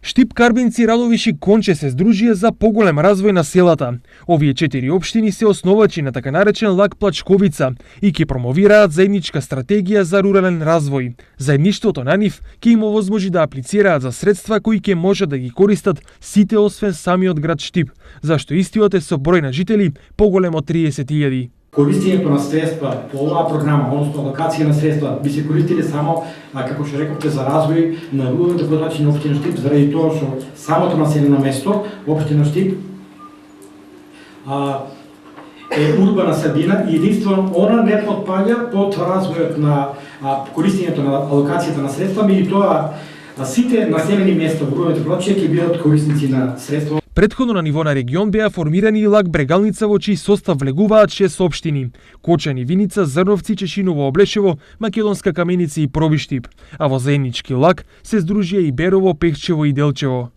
Штип, Карбинци, Радовиш и Конче се здружија за поголем развој на селата. Овие 4 општини се основачи на така наречен лак Плачковица и ќе промовираат заедничка стратегија за рурален развој. Заедништвото на нив ќе им овозможи да аплицираат за средства кои ќе може да ги користат сите освен самиот град Штип, зашто истиот е со број на жители поголем од 30.000. Користењето на средства по оваа програма, односно алокација на средства, би се користили само, како што рековте, за развој на руралните подоци на општина Штип, заради тоа што самото населено место, општина Штип, е урбана средина и единствено она не потпаѓа под развојот на користењето на алокацијата на средства, меѓутоа сите населени места во руралните подоци ќе бидат корисници на средства. Претходно на ниво на регион беа формирани и лак Брегалница во чиј состав влегуваат 6 општини: Кочани, Виница, Зрновци, Чешиново, Облешево, Македонска Каменица и Пробиштип, а во заеднички лак се здружија и Берово, Пехчево и Делчево.